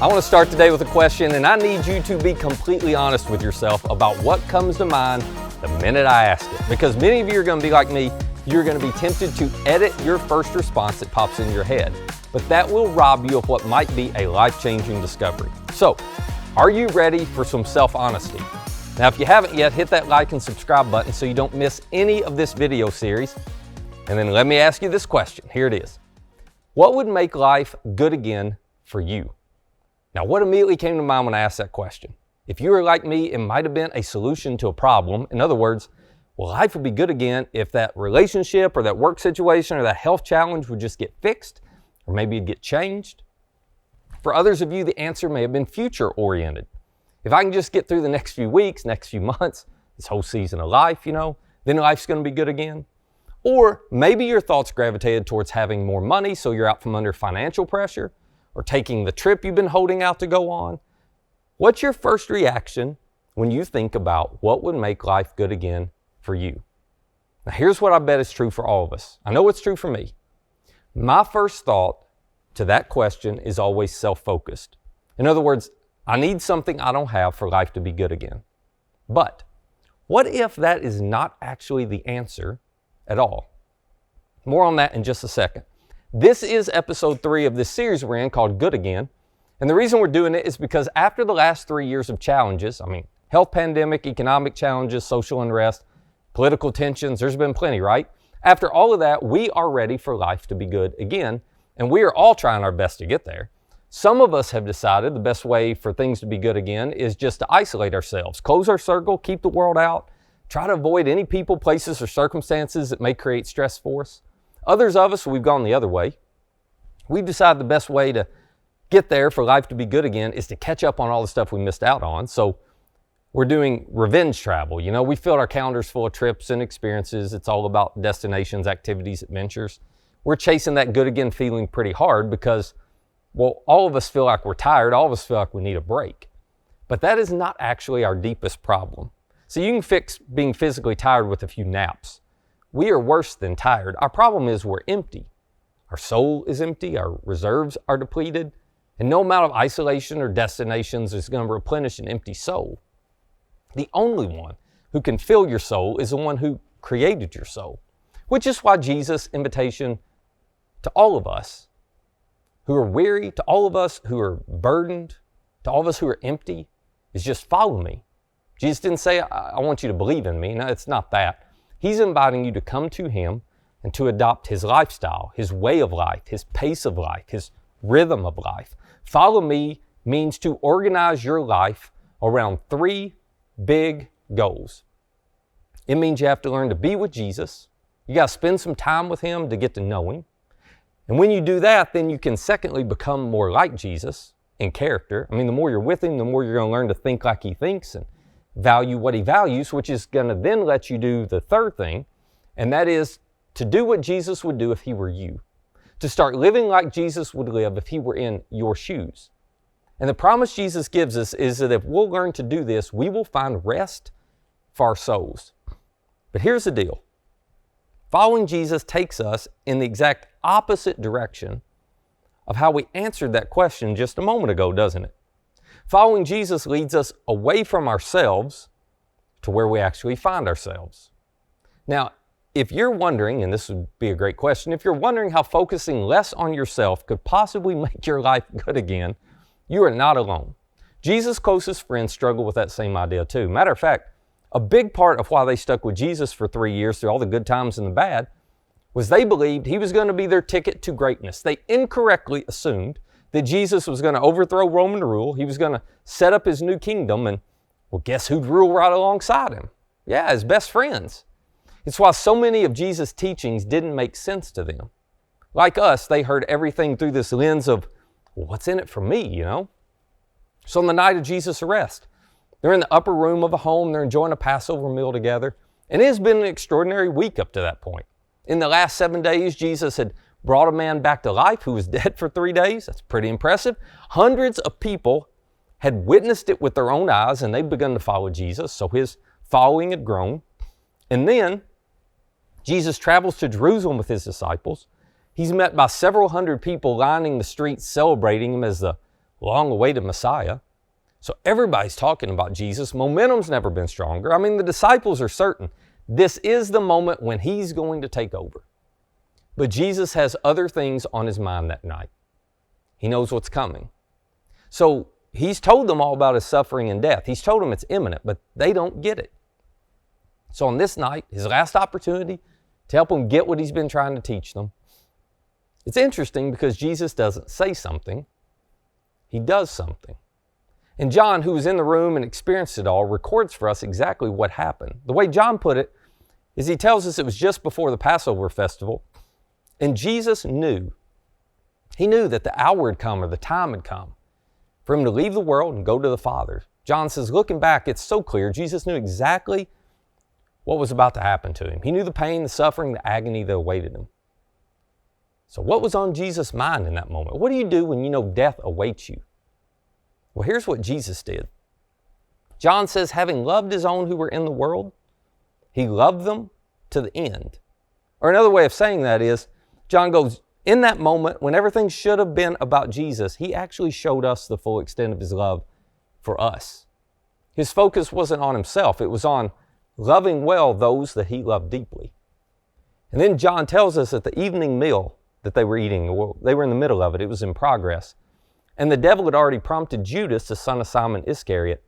I want to start today with a question, and I need you to be completely honest with yourself about what comes to mind the minute I ask it. Because many of you are going to be like me, you're going to be tempted to edit your first response that pops in your head. But that will rob you of what might be a life-changing discovery. So, are you ready for some self-honesty? Now, if you haven't yet, hit that like and subscribe button so you don't miss any of this video series. And then let me ask you this question. Here it is. What would make life good again for you? Now, what immediately came to mind when I asked that question? If you were like me, it might have been a solution to a problem. In other words, well, life would be good again if that relationship or that work situation or that health challenge would just get fixed, or maybe it'd get changed. For others of you, the answer may have been future-oriented. If I can just get through the next few weeks, next few months, this whole season of life, then life's going to be good again. Or maybe your thoughts gravitated towards having more money so you're out from under financial pressure, or taking the trip you've been holding out to go on. What's your first reaction when you think about what would make life good again for you? Now, here's what I bet is true for all of us. I know it's true for me. My first thought to that question is always self-focused. In other words, I need something I don't have for life to be good again. But what if that is not actually the answer at all? More on that in just a second. This is episode 3 of this series we're in called Good Again. And the reason we're doing it is because after the last 3 years of challenges, health pandemic, economic challenges, social unrest, political tensions, there's been plenty, right? After all of that, we are ready for life to be good again. And we are all trying our best to get there. Some of us have decided the best way for things to be good again is just to isolate ourselves, close our circle, keep the world out, try to avoid any people, places, or circumstances that may create stress for us. Others of us, we've gone the other way. We've decided the best way to get there for life to be good again is to catch up on all the stuff we missed out on. So we're doing revenge travel. We filled our calendars full of trips and experiences. It's all about destinations, activities, adventures. We're chasing that good again feeling pretty hard because, well, all of us feel like we're tired. All of us feel like we need a break. But that is not actually our deepest problem. So you can fix being physically tired with a few naps. We are worse than tired. Our problem is we're empty. Our soul is empty. Our reserves are depleted. And no amount of isolation or destinations is going to replenish an empty soul. The only one who can fill your soul is the one who created your soul, which is why Jesus' invitation to all of us who are weary, to all of us who are burdened, to all of us who are empty, is just follow me. Jesus didn't say, I want you to believe in me. No, it's not that. He's inviting you to come to him and to adopt his lifestyle, his way of life, his pace of life, his rhythm of life. Follow me means to organize your life around 3 big goals. It means you have to learn to be with Jesus. You got to spend some time with him to get to know him. And when you do that, then you can secondly become more like Jesus in character. The more you're with him, the more you're going to learn to think like he thinks and value what he values, which is going to then let you do the third thing, and that is to do what Jesus would do if he were you. To start living like Jesus would live if he were in your shoes. And the promise Jesus gives us is that if we'll learn to do this, we will find rest for our souls. But here's the deal. Following Jesus takes us in the exact opposite direction of how we answered that question just a moment ago, doesn't it? Following Jesus leads us away from ourselves to where we actually find ourselves. Now, if you're wondering, and this would be a great question, if you're wondering how focusing less on yourself could possibly make your life good again, you are not alone. Jesus' closest friends struggle with that same idea too. Matter of fact, a big part of why they stuck with Jesus for 3 years through all the good times and the bad was they believed he was going to be their ticket to greatness. They incorrectly assumed that Jesus was going to overthrow Roman rule. He was going to set up his new kingdom, and well, guess who'd rule right alongside him? Yeah, his best friends. It's why so many of Jesus' teachings didn't make sense to them. Like us, they heard everything through this lens of, well, what's in it for me, So on the night of Jesus' arrest, they're in the upper room of a home, they're enjoying a Passover meal together, and it has been an extraordinary week up to that point. In the last 7 days, Jesus had brought a man back to life who was dead for 3 days. That's pretty impressive. Hundreds of people had witnessed it with their own eyes, and they'd begun to follow Jesus, so his following had grown. And then Jesus travels to Jerusalem with his disciples. He's met by several hundred people lining the streets celebrating him as the long-awaited Messiah. So everybody's talking about Jesus. Momentum's never been stronger. I mean, the disciples are certain this is the moment when he's going to take over. But Jesus has other things on his mind that night. He knows what's coming. So he's told them all about his suffering and death. He's told them it's imminent, but they don't get it. So on this night, his last opportunity to help them get what he's been trying to teach them. It's interesting because Jesus doesn't say something. He does something. And John, who was in the room and experienced it all, records for us exactly what happened. The way John put it is he tells us it was just before the Passover festival, and Jesus knew. He knew that the hour had come or the time had come for him to leave the world and go to the Father. John says, looking back, it's so clear. Jesus knew exactly what was about to happen to him. He knew the pain, the suffering, the agony that awaited him. So what was on Jesus' mind in that moment? What do you do when you know death awaits you? Well, here's what Jesus did. John says, having loved his own who were in the world, he loved them to the end. Or another way of saying that is, John goes, in that moment, when everything should have been about Jesus, he actually showed us the full extent of his love for us. His focus wasn't on himself. It was on loving well those that he loved deeply. And then John tells us that the evening meal that they were eating, well, they were in the middle of it. It was in progress. And the devil had already prompted Judas, the son of Simon Iscariot,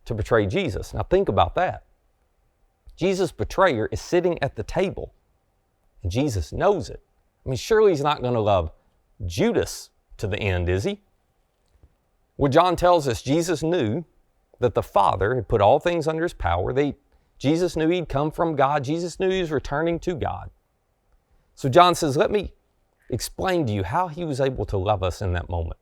to betray Jesus. Now think about that. Jesus' betrayer is sitting at the table, and Jesus knows it. I mean, surely he's not going to love Judas to the end, is he? Well, John tells us Jesus knew that the Father had put all things under his power. Jesus knew he'd come from God. Jesus knew he was returning to God. So John says, let me explain to you how he was able to love us in that moment.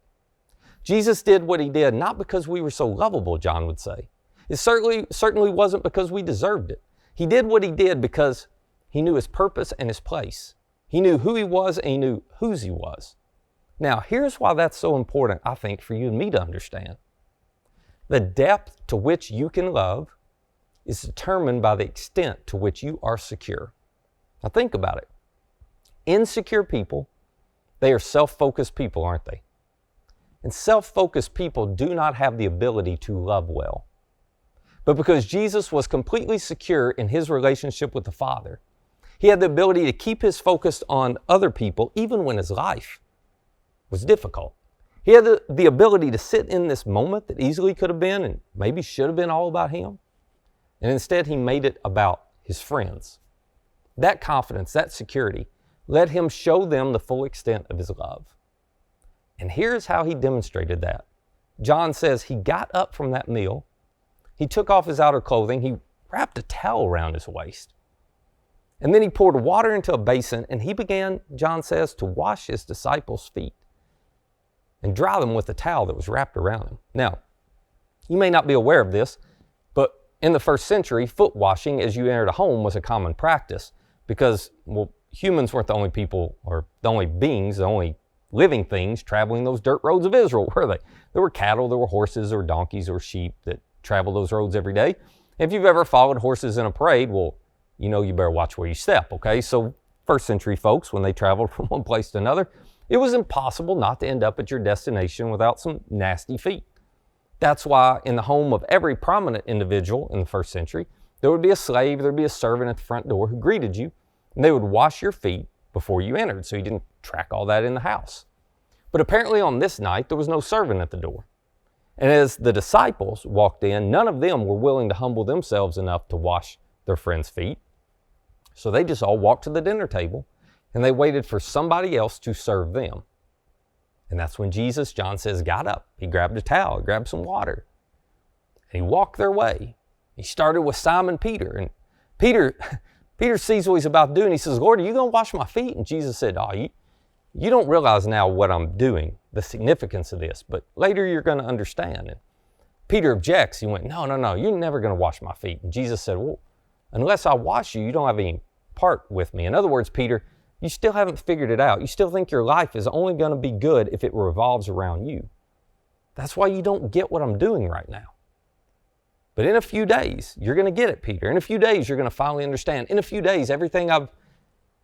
Jesus did what he did not because we were so lovable, John would say. It certainly wasn't because we deserved it. He did what he did because he knew his purpose and his place. He knew who he was and he knew whose he was. Now, here's why that's so important, I think, for you and me to understand. The depth to which you can love is determined by the extent to which you are secure. Now think about it. Insecure people, they are self-focused people, aren't they? And self-focused people do not have the ability to love well. But because Jesus was completely secure in his relationship with the Father, he had the ability to keep his focus on other people even when his life was difficult. He had the ability to sit in this moment that easily could have been and maybe should have been all about him. And instead he made it about his friends. That confidence, that security, let him show them the full extent of his love. And here's how he demonstrated that. John says he got up from that meal, he took off his outer clothing, he wrapped a towel around his waist, and then he poured water into a basin and he began, John says, to wash his disciples' feet and dry them with the towel that was wrapped around him. Now, you may not be aware of this, but in the first century, foot washing as you entered a home was a common practice because, well, humans weren't the only people or the only beings, the only living things traveling those dirt roads of Israel, were they? There were cattle, there were horses or donkeys or sheep that traveled those roads every day. If you've ever followed horses in a parade, well, you know you better watch where you step, okay? So first century folks, when they traveled from one place to another, it was impossible not to end up at your destination without some nasty feet. That's why in the home of every prominent individual in the first century, there would be a slave, there would be a servant at the front door who greeted you, and they would wash your feet before you entered, so you didn't track all that in the house. But apparently on this night, there was no servant at the door. And as the disciples walked in, none of them were willing to humble themselves enough to wash their friends' feet. So they just all walked to the dinner table, and they waited for somebody else to serve them. And that's when Jesus, John says, got up. He grabbed a towel, grabbed some water, and he walked their way. He started with Simon Peter, and Peter sees what he's about to do, and he says, Lord, are you going to wash my feet? And Jesus said, you don't realize now what I'm doing, the significance of this, but later you're going to understand. And Peter objects. He went, no, you're never going to wash my feet. And Jesus said, well, unless I wash you, you don't have any part with me. In other words, Peter, you still haven't figured it out. You still think your life is only going to be good if it revolves around you. That's why you don't get what I'm doing right now. But in a few days, you're going to get it, Peter. In a few days, you're going to finally understand. In a few days, everything I've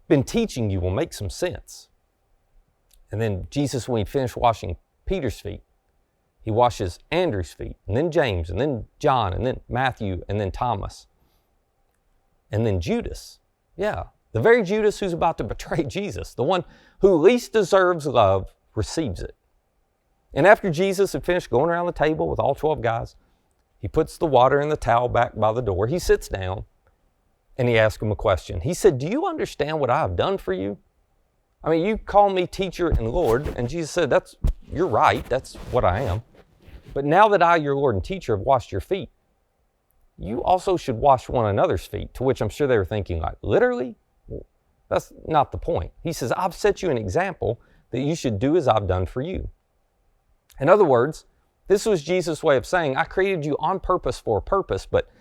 been teaching you will make some sense. And then Jesus, when he finished washing Peter's feet, He washes Andrew's feet, and then James, and then John, and then Matthew, and then Thomas, and then Judas. Yeah, the very Judas who's about to betray Jesus, the one who least deserves love, receives it. And after Jesus had finished going around the table with all 12 guys, he puts the water and the towel back by the door. He sits down, and he asks them a question. He said, do you understand what I have done for you? I mean, you call me teacher and Lord, and Jesus said, you're right, that's what I am. But now that I, your Lord and teacher, have washed your feet, you also should wash one another's feet. To which I'm sure they were thinking, like, literally? Well, that's not the point. He says, I've set you an example that you should do as I've done for you. In other words, this was Jesus' way of saying, I created you on purpose for a purpose, but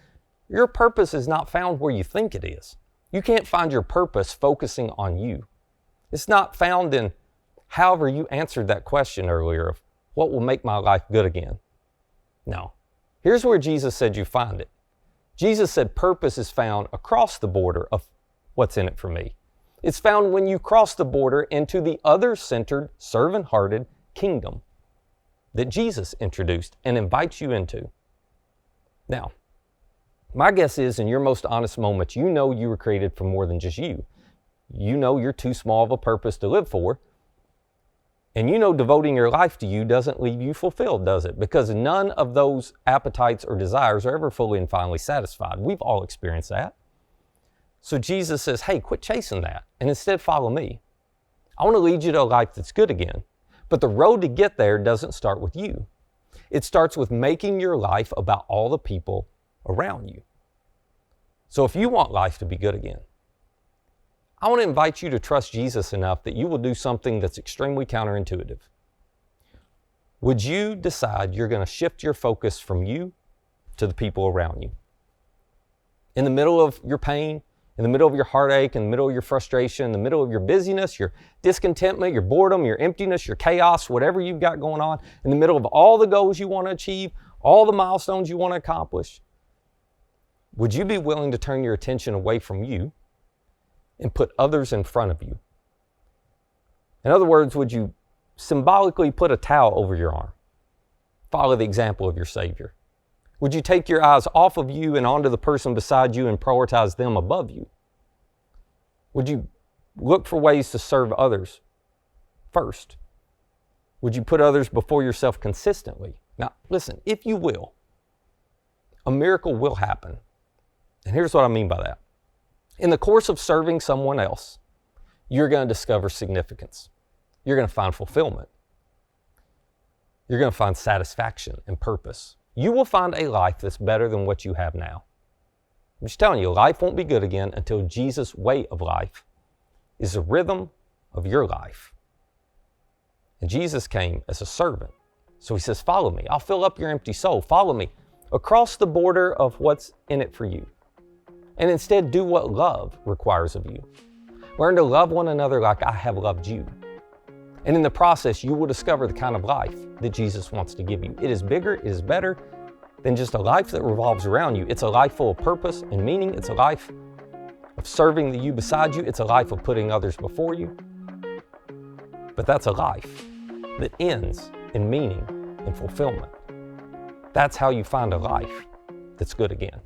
your purpose is not found where you think it is. You can't find your purpose focusing on you. It's not found in however you answered that question earlier of what will make my life good again. No. Here's where Jesus said you find it. Jesus said purpose is found across the border of what's in it for me. It's found when you cross the border into the other-centered, servant-hearted kingdom that Jesus introduced and invites you into. Now, my guess is in your most honest moments, you know you were created for more than just you. You know you're too small of a purpose to live for. And you know devoting your life to you doesn't leave you fulfilled, does it? Because none of those appetites or desires are ever fully and finally satisfied. We've all experienced that. So Jesus says, hey, quit chasing that and instead follow me. I want to lead you to a life that's good again. But the road to get there doesn't start with you. It starts with making your life about all the people around you. So if you want life to be good again, I want to invite you to trust Jesus enough that you will do something that's extremely counterintuitive. Would you decide you're going to shift your focus from you to the people around you? In the middle of your pain, in the middle of your heartache, in the middle of your frustration, in the middle of your busyness, your discontentment, your boredom, your emptiness, your chaos, whatever you've got going on, in the middle of all the goals you want to achieve, all the milestones you want to accomplish, would you be willing to turn your attention away from you and put others in front of you? In other words, would you symbolically put a towel over your arm? Follow the example of your Savior. Would you take your eyes off of you and onto the person beside you and prioritize them above you? Would you look for ways to serve others first? Would you put others before yourself consistently? Now, listen, if you will, a miracle will happen. And here's what I mean by that. In the course of serving someone else, you're going to discover significance. You're going to find fulfillment. You're going to find satisfaction and purpose. You will find a life that's better than what you have now. I'm just telling you, life won't be good again until Jesus' way of life is the rhythm of your life. And Jesus came as a servant. So he says, follow me. I'll fill up your empty soul. Follow me across the border of what's in it for you. And instead do what love requires of you. Learn to love one another like I have loved you. And in the process, you will discover the kind of life that Jesus wants to give you. It is bigger, it is better than just a life that revolves around you. It's a life full of purpose and meaning. It's a life of serving the you beside you. It's a life of putting others before you. But that's a life that ends in meaning and fulfillment. That's how you find a life that's good again.